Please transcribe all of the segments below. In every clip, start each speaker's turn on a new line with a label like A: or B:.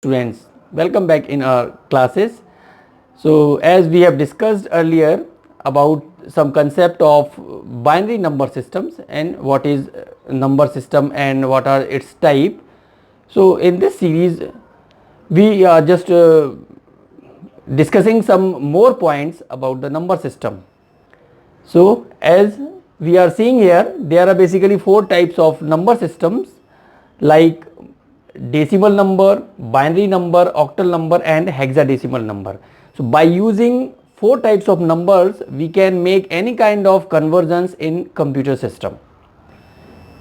A: students, welcome back in our classes. So as we have discussed earlier about some concept of binary number systems and what is number system and what are its type. So in this series we are just discussing some more points about the number system. So as we are seeing here, there are basically four types of number systems like decimal number, binary number, octal number and hexadecimal number. So by using four types of numbers, we can make any kind of conversions in computer system.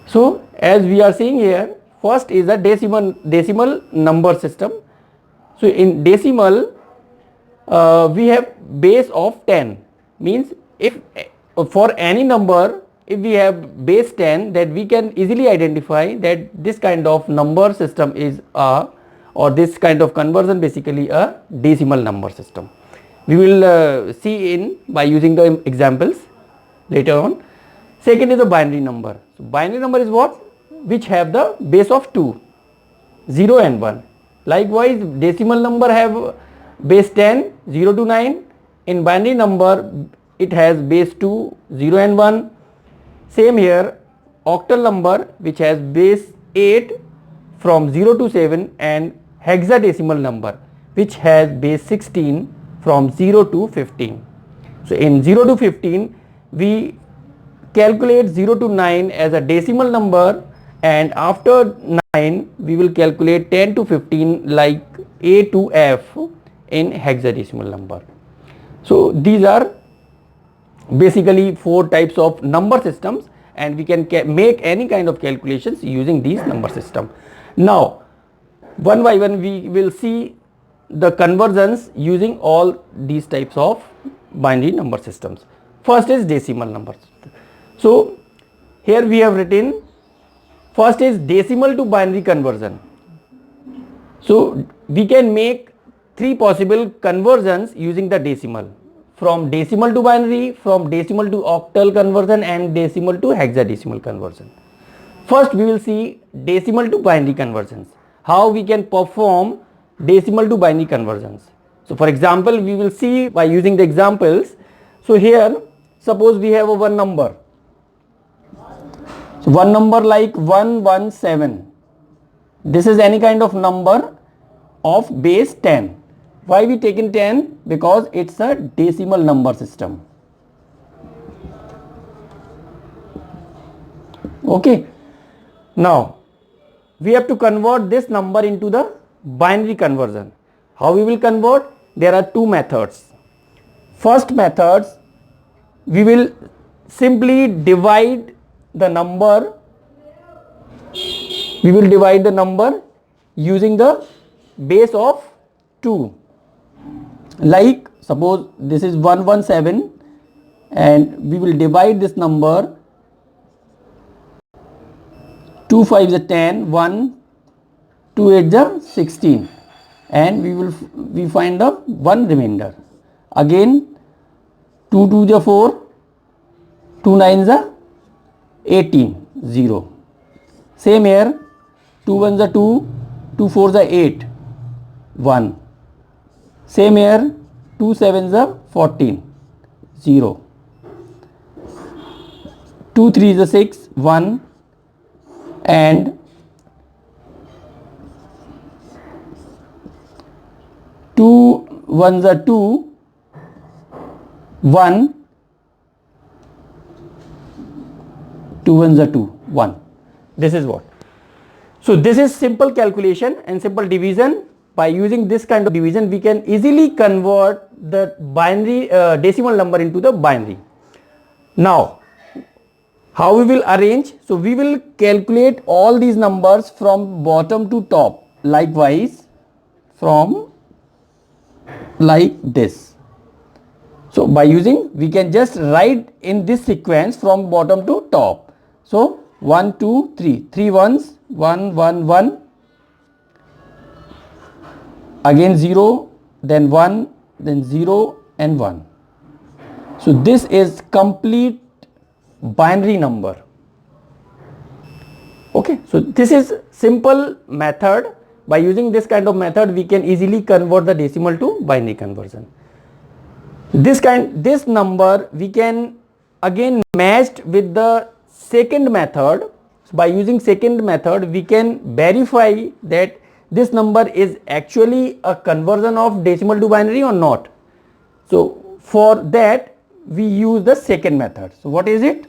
A: So as we are seeing here, first is a decimal number system. So in decimal we have base of 10, means if for any number if we have base 10, that we can easily identify that this kind of number system is or this kind of conversion basically a decimal number system. We will see in by using the examples later on. Second is the binary number. So binary number is what? Which have the base of 2, 0 and 1. Likewise decimal number have base 10, 0 to 9. In binary number it has base 2, 0 and 1. Same here, octal number which has base 8 from 0 to 7 and hexadecimal number which has base 16 from 0 to 15. So in 0 to 15 we calculate 0 to 9 as a decimal number, and after 9 we will calculate 10 to 15 like A to F in hexadecimal number. So these are basically four types of number systems, and we can make any kind of calculations using these number system. Now one by one we will see the conversions using all these types of binary number systems. First is decimal number system. So here we have written, first is decimal to binary conversion. So we can make three possible conversions using the decimal: from decimal to binary, from decimal to octal conversion and decimal to hexadecimal conversion. First we will see decimal to binary conversions, how we can perform decimal to binary conversions. So for example we will see by using the examples. So here suppose we have a one number. So one number like 117. This is any kind of number of base 10. Why we taken 10? Because it's a decimal number system. Okay. Now we have to convert this number into the binary conversion. How we will convert? There are two methods. First method, we will simply divide the number. We will divide the number using the base of 2. Like suppose this is 117 and we will divide this number, 2 5 is 10, 1 2 8 is 16, and we find the one remainder. Again 2 2 is 4, 2 9 is 18, 0. Same here, 2 1 is 2, 2 4 is 8, 1. Same here, 2 7 is 14, 0. 2 3 is 6, 1, and 2 1 is 2, 1, 2 1 is 2, 1. This is what. So this is simple calculation and simple division. By using this kind of division we can easily convert the binary decimal number into the binary. Now how we will arrange? So we will calculate all these numbers from bottom to top, likewise from like this. So by using, we can just write in this sequence from bottom to top. So 1 2 3, 3 ones, 1 1 1, again 0, then 1, then 0 and 1. So this is complete binary number. Okay, so this is simple method by using this kind of method we can easily convert the decimal to binary conversion. This number we can again matched with the second method. By using second method we can verify that this number is actually a conversion of decimal to binary or not. So for that we use the second method. So what is it?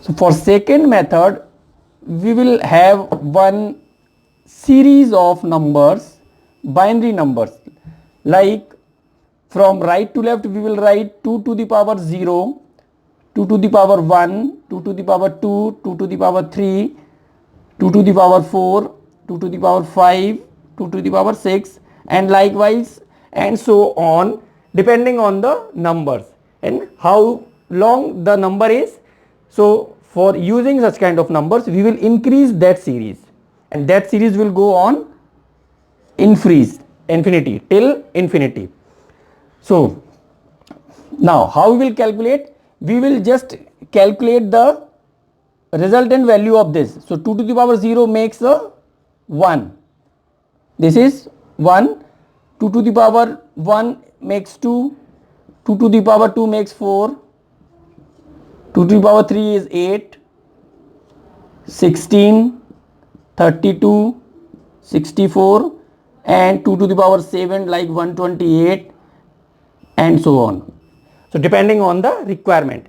A: So for second method we will have one series of numbers, binary numbers, like from right to left we will write 2 to the power 0, 2 to the power 1, 2 to the power 2, 2 to the power 3, 2 to the power 4, 2 to the power 5, 2 to the power 6, and likewise and so on, depending on the numbers and how long the number is. So for using such kind of numbers we will increase that series, and that series will go on infinity till infinity. So now how we will calculate? We will just calculate the resultant value of this. So 2 to the power 0 makes a 1. This is 1. 2 to the power 1 makes 2. 2 to the power 2 makes 4. 2 to the power 3 is 8, 16, 32, 64, and 2 to the power 7 like 128, and so on. So depending on the requirement,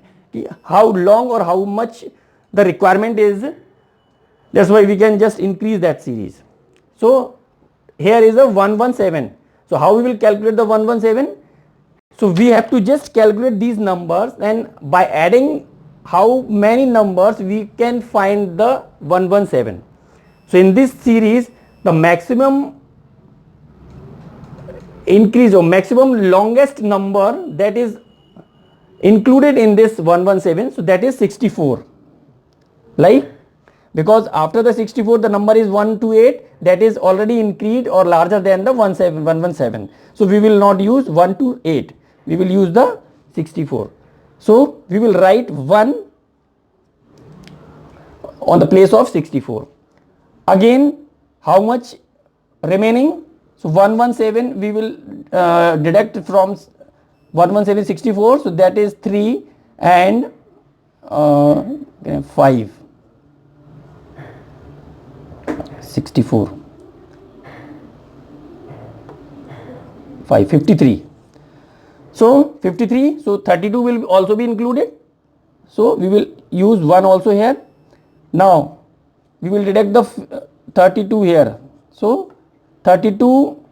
A: how long or how much the requirement is, that's why we can just increase that series. So here is a 117. So how we will calculate the 117? So we have to just calculate these numbers, and by adding how many numbers we can find the 117. So in this series the maximum increase or maximum longest number that is included in this 117, so that is 64, like, because after the 64 the number is 1 to 8, that is already increased or larger than the 117. So we will not use 1 to 8, we will use the 64. So we will write 1 on the place of 64. Again, how much remaining? So 117 we will deduct from 117 64, so that is 3 and 5, 64, 5, 53. So 53, so 32 will also be included, so we will use 1 also here. Now we will deduct the 32 here, so 32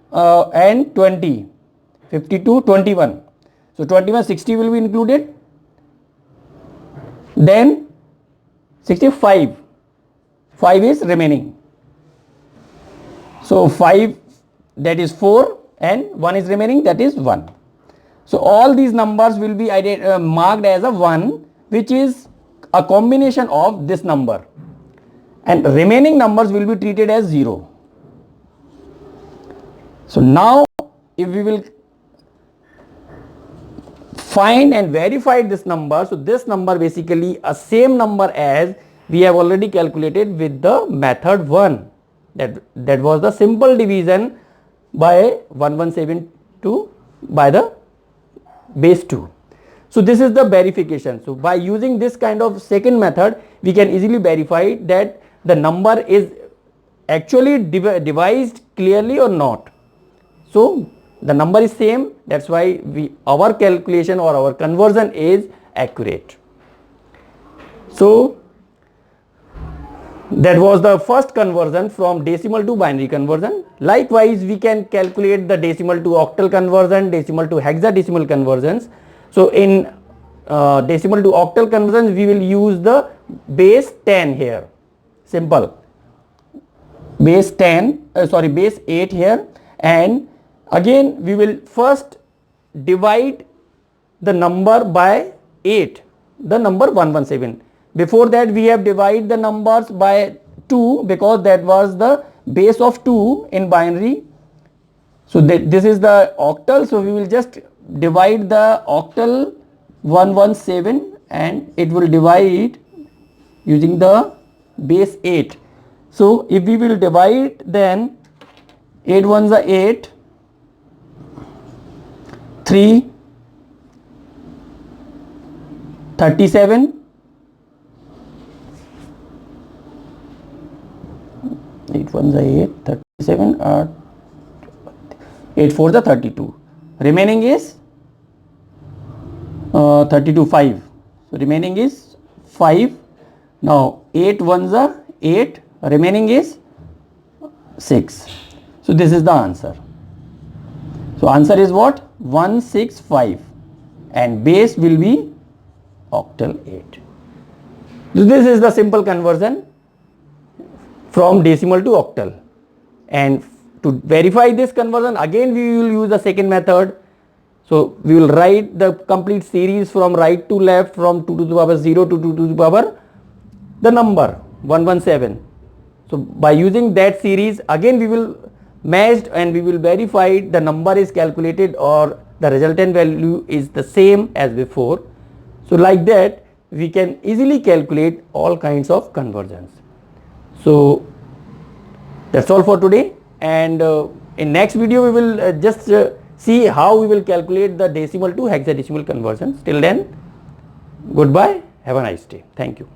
A: and 20, 52, 21. So 21, 60 will be included, then 65, 5 is remaining. So 5, that is 4, and 1 is remaining, that is 1. So all these numbers will be marked as a 1, which is a combination of this number, and remaining numbers will be treated as 0. So now if we will find and verify this number, so this number basically a same number as we have already calculated with the method 1, that was the simple division by 117 by the base 2. So this is the verification. So by using this kind of second method we can easily verify that the number is actually devised clearly or not. So the number is same, that's why our calculation or our conversion is accurate. So that was the first conversion from decimal to binary conversion. Likewise we can calculate the decimal to octal conversion, decimal to hexadecimal conversions. So in decimal to octal conversions we will use the base 10 here, simple, base 8 here, and again we will first divide the number by 8, the number 117. Before that we have divided the numbers by 2 because that was the base of 2 in binary. So this is the octal, so we will just divide the octal 117 and it will divide using the base 8. So if we will divide, then 8 ones are 8, 3, 37, 8 ones are 8, 37 are 8 fours are 32. Remaining is 32, 5. So remaining is 5. Now 8 ones are 8, remaining is 6. So this is the answer. So answer is what? 165, and base will be octal 8. So this is the simple conversion from decimal to octal. And to verify this conversion, again we will use the second method. So we will write the complete series from right to left, from 2 to the power 0 to 2 to the power the number 117. So by using that series, again we will matched and we will verify the number is calculated or the resultant value is the same as before. So like that we can easily calculate all kinds of conversions. So that's all for today, and in next video we will just see how we will calculate the decimal to hexadecimal conversions. Till then, goodbye, have a nice day. Thank you.